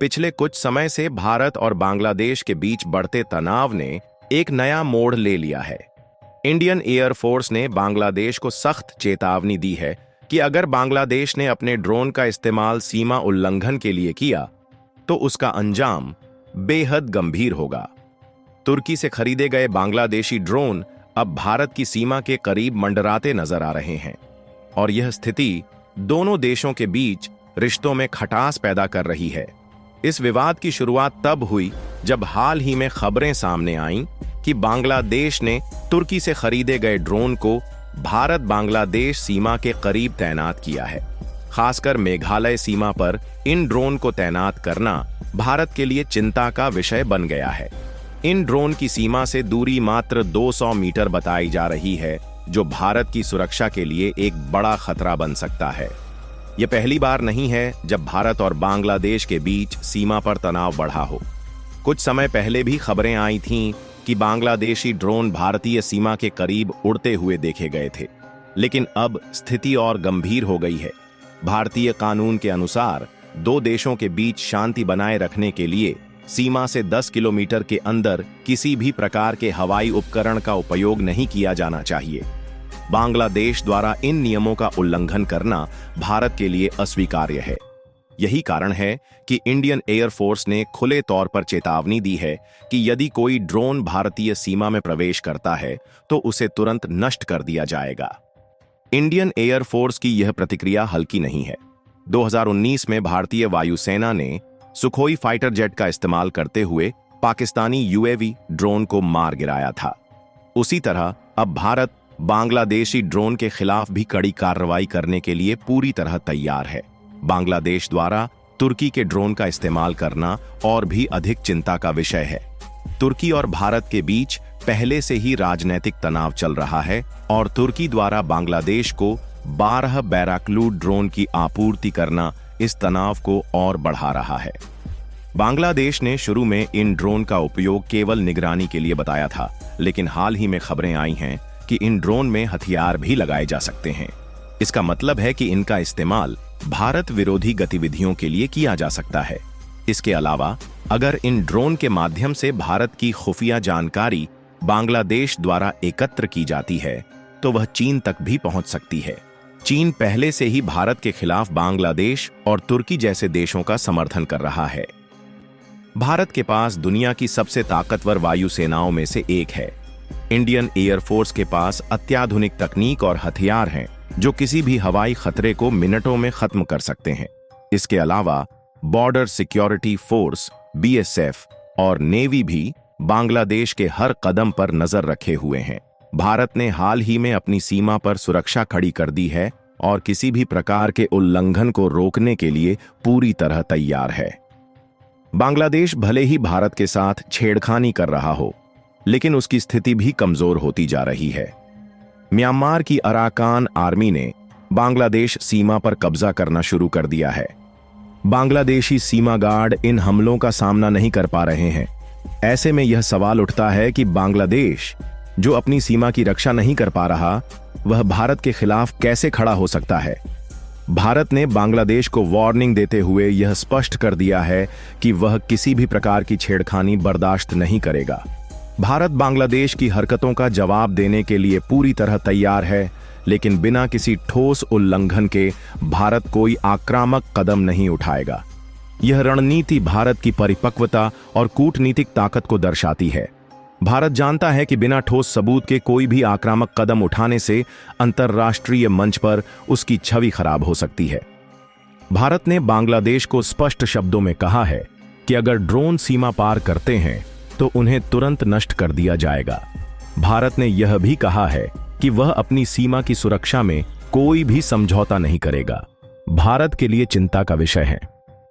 पिछले कुछ समय से भारत और बांग्लादेश के बीच बढ़ते तनाव ने एक नया मोड़ ले लिया है। इंडियन एयरफोर्स ने बांग्लादेश को सख्त चेतावनी दी है कि अगर बांग्लादेश ने अपने ड्रोन का इस्तेमाल सीमा उल्लंघन के लिए किया तो उसका अंजाम बेहद गंभीर होगा। तुर्की से खरीदे गए बांग्लादेशी ड्रोन अब भारत की सीमा के करीब मंडराते नजर आ रहे हैं और यह स्थिति दोनों देशों के बीच रिश्तों में खटास पैदा कर रही है। इस विवाद की शुरुआत तब हुई जब हाल ही में खबरें सामने आईं कि बांग्लादेश ने तुर्की से खरीदे गए ड्रोन को भारत बांग्लादेश सीमा के करीब तैनात किया है। खासकर मेघालय सीमा पर इन ड्रोन को तैनात करना भारत के लिए चिंता का विषय बन गया है। इन ड्रोन की सीमा से दूरी मात्र 200 मीटर बताई जा रही है, जो भारत की सुरक्षा के लिए एक बड़ा खतरा बन सकता है। यह पहली बार नहीं है जब भारत और बांग्लादेश के बीच सीमा पर तनाव बढ़ा हो। कुछ समय पहले भी खबरें आई थीं कि बांग्लादेशी ड्रोन भारतीय सीमा के करीब उड़ते हुए देखे गए थे, लेकिन अब स्थिति और गंभीर हो गई है। भारतीय कानून के अनुसार दो देशों के बीच शांति बनाए रखने के लिए सीमा से 10 किलोमीटर के अंदर किसी भी प्रकार के हवाई उपकरण का उपयोग नहीं किया जाना चाहिए। बांग्लादेश द्वारा इन नियमों का उल्लंघन करना भारत के लिए अस्वीकार्य है। यही कारण है कि इंडियन एयरफोर्स ने खुले तौर पर चेतावनी दी है कि यदि कोई ड्रोन भारतीय सीमा में प्रवेश करता है तो उसे तुरंत नष्ट कर दिया जाएगा। इंडियन एयरफोर्स की यह प्रतिक्रिया हल्की नहीं है। 2019 में भारतीय वायुसेना ने सुखोई फाइटर जेट का इस्तेमाल करते हुए पाकिस्तानी यूएवी ड्रोन को मार गिराया था। उसी तरह अब भारत बांग्लादेशी ड्रोन के खिलाफ भी कड़ी कार्रवाई करने के लिए पूरी तरह तैयार है। बांग्लादेश द्वारा तुर्की के ड्रोन का इस्तेमाल करना और भी अधिक चिंता का विषय है। तुर्की और भारत के बीच पहले से ही राजनीतिक तनाव चल रहा है और तुर्की द्वारा बांग्लादेश को 12 बैराक्लू ड्रोन की आपूर्ति करना इस तनाव को और बढ़ा रहा है। बांग्लादेश ने शुरू में इन ड्रोन का उपयोग केवल निगरानी के लिए बताया था, लेकिन हाल ही में खबरें आई हैं कि इन ड्रोन में हथियार भी लगाए जा सकते हैं। इसका मतलब है कि इनका इस्तेमाल भारत विरोधी गतिविधियों के लिए किया जा सकता है। इसके अलावा अगर इन ड्रोन के माध्यम से भारत की खुफिया जानकारी बांग्लादेश द्वारा एकत्र की जाती है तो वह चीन तक भी पहुंच सकती है। चीन पहले से ही भारत के खिलाफ बांग्लादेश और तुर्की जैसे देशों का समर्थन कर रहा है। भारत के पास दुनिया की सबसे ताकतवर वायुसेनाओं में से एक है। इंडियन एयरफोर्स के पास अत्याधुनिक तकनीक और हथियार हैं जो किसी भी हवाई खतरे को मिनटों में खत्म कर सकते हैं। इसके अलावा बॉर्डर सिक्योरिटी फोर्स बीएसएफ और नेवी भी बांग्लादेश के हर कदम पर नजर रखे हुए हैं। भारत ने हाल ही में अपनी सीमा पर सुरक्षा खड़ी कर दी है और किसी भी प्रकार के उल्लंघन को रोकने के लिए पूरी तरह तैयार है। बांग्लादेश भले ही भारत के साथ छेड़खानी कर रहा हो, लेकिन उसकी स्थिति भी कमजोर होती जा रही है। म्यांमार की अराकान आर्मी ने बांग्लादेश सीमा पर कब्जा करना शुरू कर दिया है। बांग्लादेशी सीमा गार्ड इन हमलों का सामना नहीं कर पा रहे हैं। ऐसे में यह सवाल उठता है कि बांग्लादेश, जो अपनी सीमा की रक्षा नहीं कर पा रहा, वह भारत के खिलाफ कैसे खड़ा हो सकता है। भारत ने बांग्लादेश को वार्निंग देते हुए यह स्पष्ट कर दिया है कि वह किसी भी प्रकार की छेड़खानी बर्दाश्त नहीं करेगा। भारत बांग्लादेश की हरकतों का जवाब देने के लिए पूरी तरह तैयार है, लेकिन बिना किसी ठोस उल्लंघन के भारत कोई आक्रामक कदम नहीं उठाएगा। यह रणनीति भारत की परिपक्वता और कूटनीतिक ताकत को दर्शाती है। भारत जानता है कि बिना ठोस सबूत के कोई भी आक्रामक कदम उठाने से अंतर्राष्ट्रीय मंच पर उसकी छवि खराब हो सकती है। भारत ने बांग्लादेश को स्पष्ट शब्दों में कहा है कि अगर ड्रोन सीमा पार करते हैं तो उन्हें तुरंत नष्ट कर दिया जाएगा। भारत ने यह भी कहा है कि वह अपनी सीमा की सुरक्षा में कोई भी समझौता नहीं करेगा। भारत के लिए चिंता का विषय है।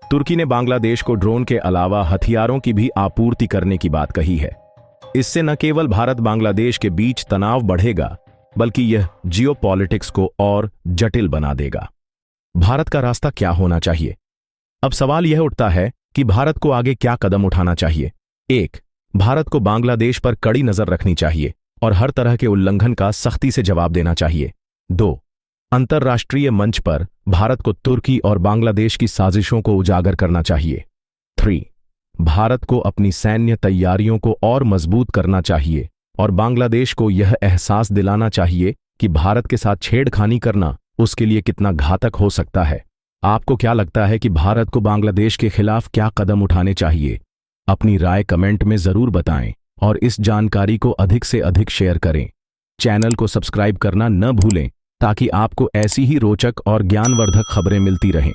तुर्की ने बांग्लादेश को ड्रोन के अलावा हथियारों की भी आपूर्ति करने की बात कही है। इससे न केवल भारत बांग्लादेश के बीच तनाव बढ़ेगा, बल्कि यह जियोपॉलिटिक्स को और जटिल बना देगा। भारत का रास्ता क्या होना चाहिए? अब सवाल यह उठता है कि भारत को आगे क्या कदम उठाना चाहिए। 1. भारत को बांग्लादेश पर कड़ी नजर रखनी चाहिए और हर तरह के उल्लंघन का सख्ती से जवाब देना चाहिए। 2. अंतर्राष्ट्रीय मंच पर भारत को तुर्की और बांग्लादेश की साजिशों को उजागर करना चाहिए। 3. भारत को अपनी सैन्य तैयारियों को और मजबूत करना चाहिए और बांग्लादेश को यह एहसास दिलाना चाहिए कि भारत के साथ छेड़खानी करना उसके लिए कितना घातक हो सकता है। आपको क्या लगता है कि भारत को बांग्लादेश के खिलाफ क्या कदम उठाने चाहिए? अपनी राय कमेंट में जरूर बताएं और इस जानकारी को अधिक से अधिक शेयर करें। चैनल को सब्सक्राइब करना न भूलें ताकि आपको ऐसी ही रोचक और ज्ञानवर्धक खबरें मिलती रहें।